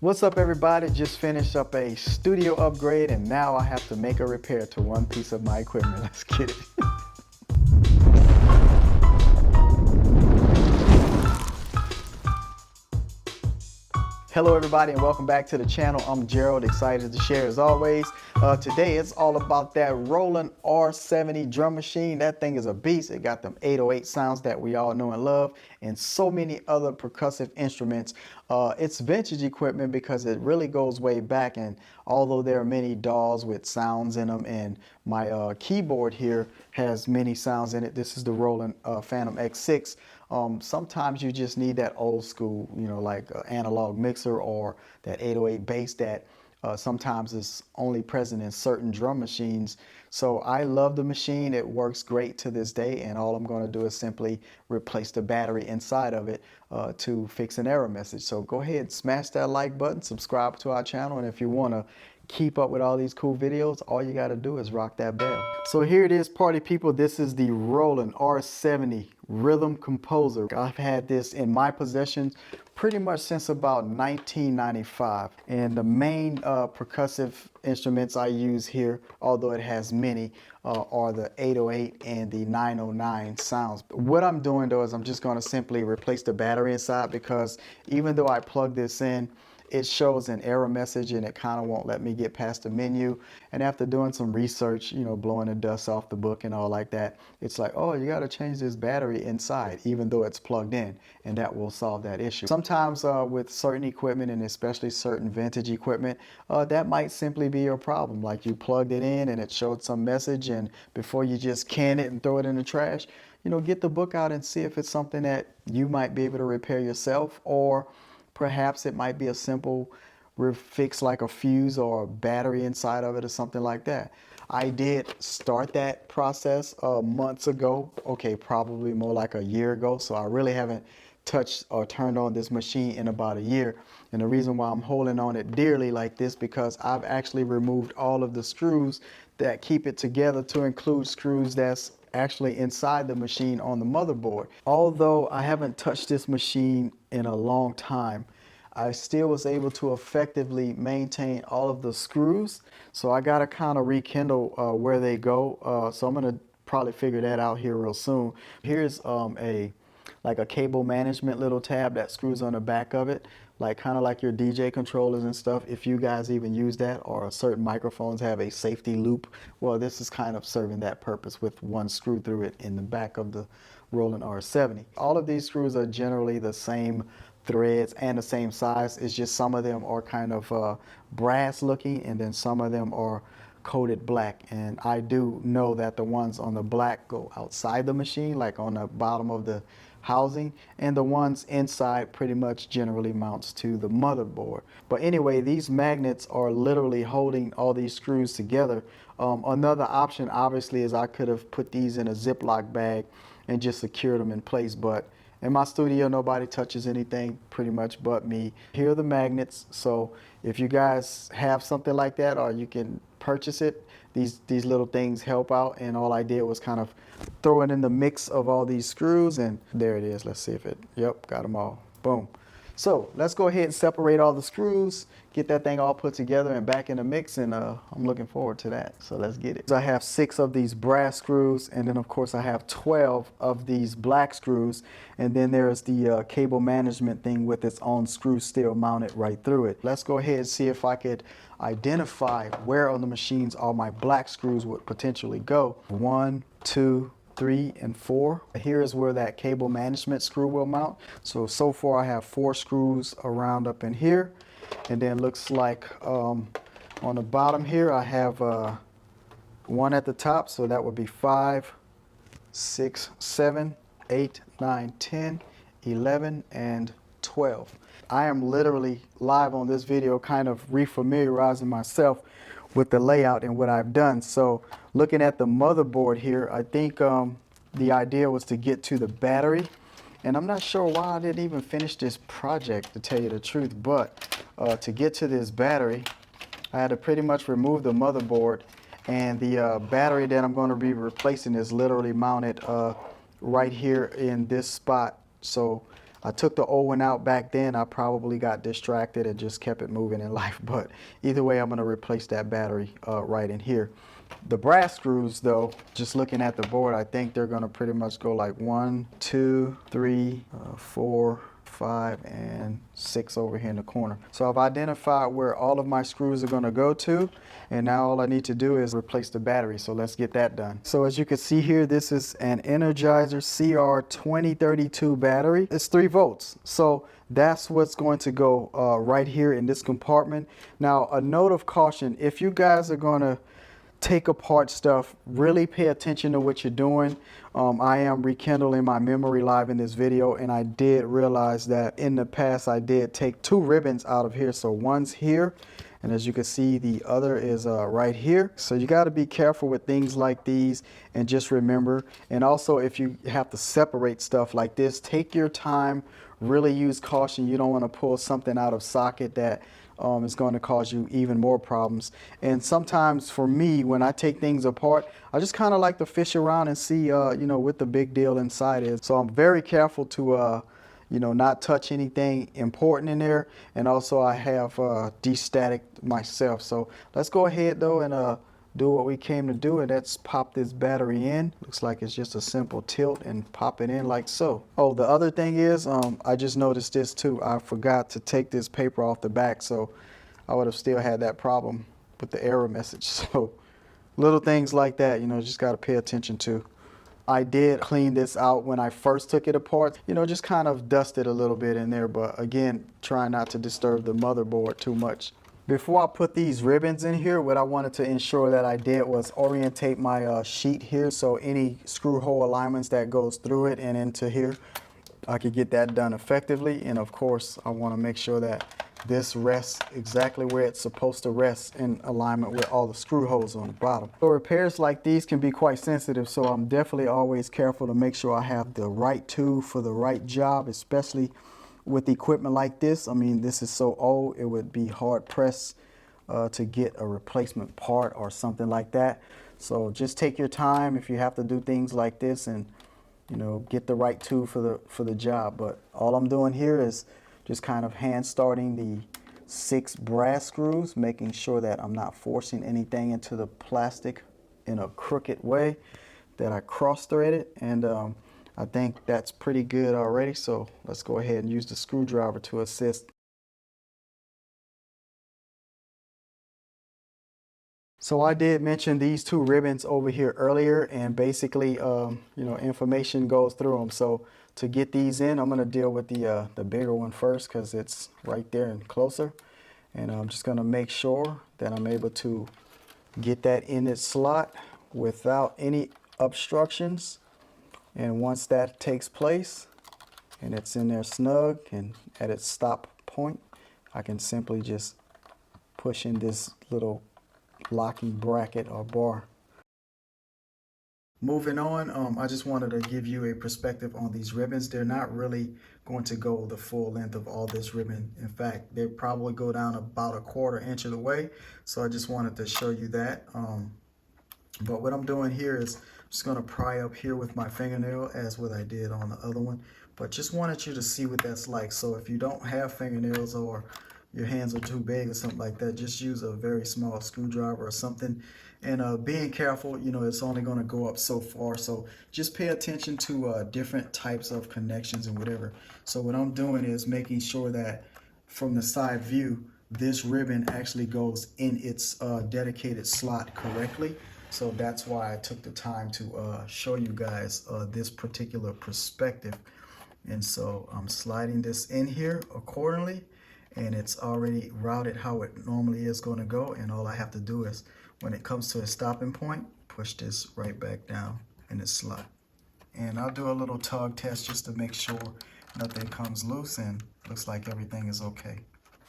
What's up everybody? Just finished up a studio upgrade and now I have to make a repair to one piece of my equipment. Let's get it. Hello everybody and welcome back to the channel. I'm Gerald, excited to share as always. Today it's all about that Roland R70 drum machine. That thing is a beast. It got them 808 sounds that we all know and love and so many other percussive instruments. It's vintage equipment because it really goes way back, and although there are many DAWs with sounds in them and my keyboard here has many sounds in it. This is the Roland Phantom X6. Sometimes you just need that old school, like analog mixer or that 808 bass that sometimes is only present in certain drum machines. So I love the machine. It works great to this day, and all I'm going to do is simply replace the battery inside of it to fix an error message. So go ahead, smash that like button, subscribe to our channel, and if you want to keep up with all these cool videos, all you got to do is rock that bell. So here it is, party people. This is the Roland R70 Rhythm Composer. I've had this in my possession pretty much since about 1995. And the main percussive instruments I use here, although it has many, are the 808 and the 909 sounds. What I'm doing though is I'm just going to simply replace the battery inside, because even though I plug this in, it shows an error message and it kind of won't let me get past the menu. And after doing some research, blowing the dust off the book and all like that, it's like, oh, you got to change this battery inside, even though it's plugged in, and that will solve that issue. Sometimes with certain equipment, and especially certain vintage equipment, that might simply be your problem. Like you plugged it in and it showed some message, and before you just can it and throw it in the trash, get the book out and see if it's something that you might be able to repair yourself, or perhaps it might be a simple fix like a fuse or a battery inside of it or something like that. I did start that process months ago, okay, probably more like a year ago. So I really haven't touched or turned on this machine in about a year. And the reason why I'm holding on it dearly like this, because I've actually removed all of the screws that keep it together, to include screws that's actually inside the machine on the motherboard. Although I haven't touched this machine in a long time, I still was able to effectively maintain all of the screws. So I got to kind of rekindle where they go. So I'm going to probably figure that out here real soon. Here's like a cable management little tab that screws on the back of it, like kind of like your DJ controllers and stuff, if you guys even use that, or certain microphones have a safety loop. Well, this is kind of serving that purpose with one screw through it in the back of the Roland R70. All of these screws are generally the same threads and the same size. It's just some of them are kind of brass looking, and then some of them are coated black. And I do know that the ones on the black go outside the machine, like on the bottom of the housing, and the ones inside pretty much generally mounts to the motherboard. But anyway, these magnets are literally holding all these screws together. Another option obviously is I could have put these in a Ziploc bag and just secured them in place, but in my studio nobody touches anything pretty much but me. Here are the magnets, so if you guys have something like that, or you can purchase it, these little things help out. And all I did was kind of throw it in the mix of all these screws, and there it is. Let's see if it, yep, got them all. Boom. So let's go ahead and separate all the screws, get that thing all put together and back in the mix, and I'm looking forward to that. So let's get it. I have 6 of these brass screws, and then of course I have 12 of these black screws, and then there's the cable management thing with its own screw still mounted right through it. Let's go ahead and see if I could identify where on the machines all my black screws would potentially go. 1, 2, 3, and 4. Here is where that cable management screw will mount. So far I have 4 screws around up in here, and then looks like on the bottom here I have 1 at the top, so that would be 5, 6, 7, 8, 9, 10, 11, and 12. I am literally live on this video kind of refamiliarizing myself with the layout and what I've done. So looking at the motherboard here, I think the idea was to get to the battery, and I'm not sure why I didn't even finish this project, to tell you the truth, but to get to this battery I had to pretty much remove the motherboard, and the battery that I'm going to be replacing is literally mounted right here in this spot. So I took the old one out back then. I probably got distracted and just kept it moving in life. But either way, I'm going to replace that battery right in here. The brass screws, though, just looking at the board, I think they're going to pretty much go like 1, 2, 3, 4, 5, and 6 over here in the corner. So I've identified where all of my screws are going to go to, and now all I need to do is replace the battery. So let's get that done. So as you can see here, this is an Energizer CR2032 battery. It's 3 volts. So that's what's going to go right here in this compartment. Now, a note of caution, if you guys are going to take apart stuff, really pay attention to what you're doing. I am rekindling my memory live in this video, and I did realize that in the past I did take 2 ribbons out of here. So one's here, and as you can see, the other is right here. So you got to be careful with things like these, and just remember, and also if you have to separate stuff like this, take your time, really use caution. You don't want to pull something out of socket that is going to cause you even more problems. And sometimes for me, when I take things apart, I just kind of like to fish around and see, you know, what the big deal inside is. So I'm very careful to, you know, not touch anything important in there. And also I have de-static myself. So let's go ahead though and do what we came to do, and that's pop this battery in. Looks like it's just a simple tilt and pop it in like so. Oh, the other thing is, I just noticed this too. I forgot to take this paper off the back, so I would have still had that problem with the error message. So little things like that, you know, just got to pay attention to. I did clean this out when I first took it apart, you know, just kind of dusted a little bit in there, but again, trying not to disturb the motherboard too much. Before I put these ribbons in here, what I wanted to ensure that I did was orientate my sheet here, so any screw hole alignments that goes through it and into here, I could get that done effectively. And of course, I want to make sure that this rests exactly where it's supposed to rest in alignment with all the screw holes on the bottom. So repairs like these can be quite sensitive, so I'm definitely always careful to make sure I have the right tool for the right job, especially with equipment like this. I mean, this is so old, it would be hard pressed to get a replacement part or something like that. So just take your time if you have to do things like this, and you know, get the right tool for the job. But all I'm doing here is just kind of hand starting the 6 brass screws, making sure that I'm not forcing anything into the plastic in a crooked way, that I cross thread it, and I think that's pretty good already, so let's go ahead and use the screwdriver to assist. So I did mention these 2 ribbons over here earlier, and basically, you know, information goes through them. So to get these in, I'm going to deal with the bigger one first because it's right there and closer. And I'm just going to make sure that I'm able to get that in its slot without any obstructions. And once that takes place and it's in there snug and at its stop point, I can simply just push in this little locking bracket or bar. Moving on, I just wanted to give you a perspective on these ribbons. They're not really going to go the full length of all this ribbon. In fact, they probably go down about a 1/4 inch of the way. So I just wanted to show you that. But what I'm doing here is I'm just going to pry up here with my fingernail, as what I did on the other one. But just wanted you to see what that's like. So if you don't have fingernails or your hands are too big or something like that, just use a very small screwdriver or something. And being careful, you know, it's only going to go up so far. So just pay attention to different types of connections and whatever. So what I'm doing is making sure that from the side view, this ribbon actually goes in its dedicated slot correctly. So that's why I took the time to show you guys this particular perspective. And so I'm sliding this in here accordingly, and it's already routed how it normally is going to go. And all I have to do is, when it comes to a stopping point, push this right back down in its slot. And I'll do a little tug test just to make sure nothing comes loose, and looks like everything is okay.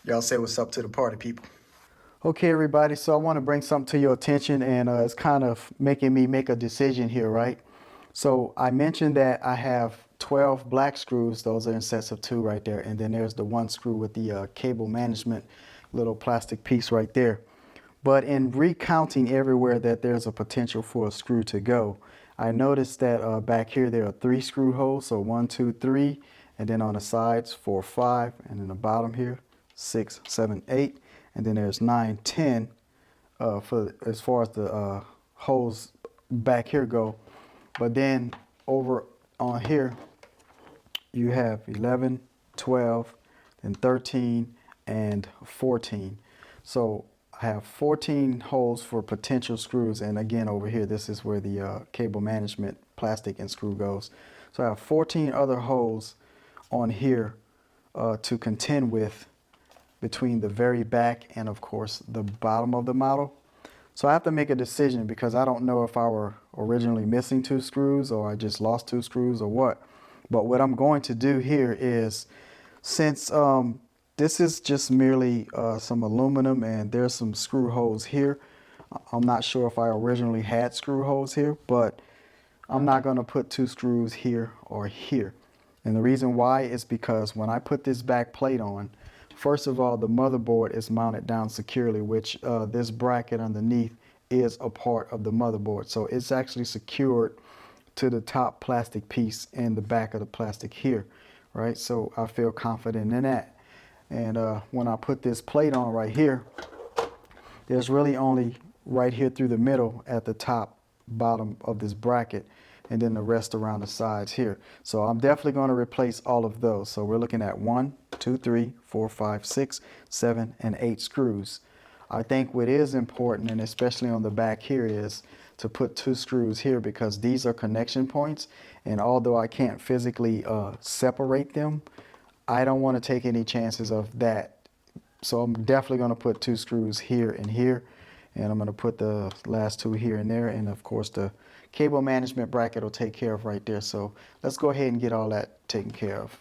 Y'all say what's up to the party, people. Okay, everybody, so I want to bring something to your attention, and it's kind of making me make a decision here, right? So I mentioned that I have 12 black screws. Those are in sets of 2 right there. And then there's the 1 screw with the cable management little plastic piece right there. But in recounting everywhere that there's a potential for a screw to go, I noticed that back here there are 3 screw holes. So 1, 2, 3. and then on the sides 4, 5, and then the bottom here 6, 7, 8, and then there's 9, 10 for as far as the holes back here go. But then over on here you have 11, 12, then 13 and 14. So I have 14 holes for potential screws, and again over here this is where the cable management plastic and screw goes. So I have 14 other holes on here to contend with between the very back and of course the bottom of the model. So I have to make a decision because I don't know if I were originally missing 2 screws or I just lost 2 screws or what. But what I'm going to do here is, since this is just merely some aluminum and there's some screw holes here, I'm not sure if I originally had screw holes here, but I'm not going to put 2 screws here or here. And the reason why is because when I put this back plate on, first of all, the motherboard is mounted down securely, which this bracket underneath is a part of the motherboard. So it's actually secured to the top plastic piece and the back of the plastic here, right? So I feel confident in that. And when I put this plate on right here, there's really only right here through the middle at the top bottom of this bracket, and then the rest around the sides here. So I'm definitely going to replace all of those. So we're looking at 1, 2, 3, 4, 5, 6, 7, and 8 screws. I think what is important, and especially on the back here, is to put 2 screws here because these are connection points, and although I can't physically separate them, I don't want to take any chances of that. So I'm definitely going to put 2 screws here and here, and I'm going to put the last 2 here and there, and of course the cable management bracket will take care of right there. So let's go ahead and get all that taken care of.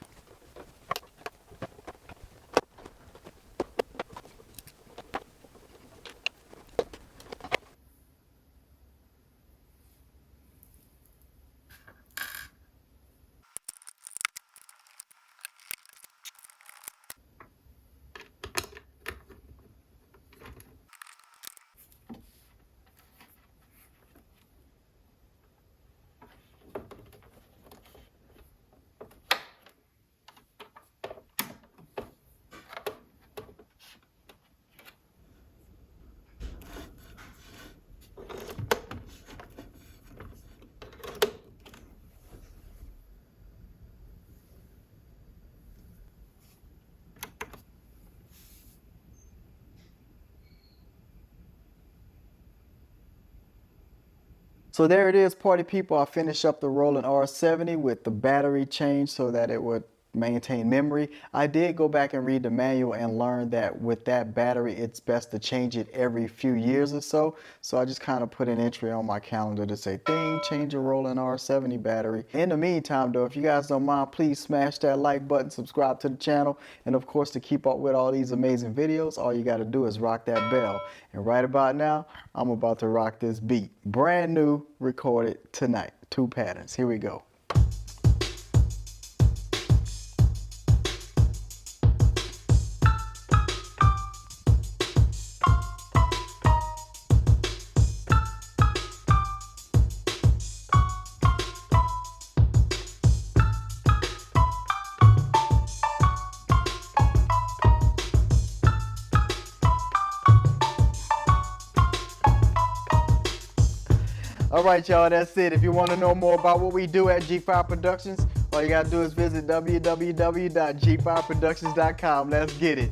So there it is, party people. I finished up the Roland R70 with the battery change so that it would maintain memory. I did go back and read the manual and learn that with that battery, it's best to change it every few years or so. So I just kind of put an entry on my calendar to say, ding, change your Roland R70 battery. In the meantime, though, if you guys don't mind, please smash that like button, subscribe to the channel. And of course, to keep up with all these amazing videos, all you got to do is rock that bell. And right about now, I'm about to rock this beat. Brand new, recorded tonight. 2 patterns. Here we go. All right, y'all, that's it. If you want to know more about what we do at G5 Productions, all you got to do is visit www.g5productions.com. Let's get it.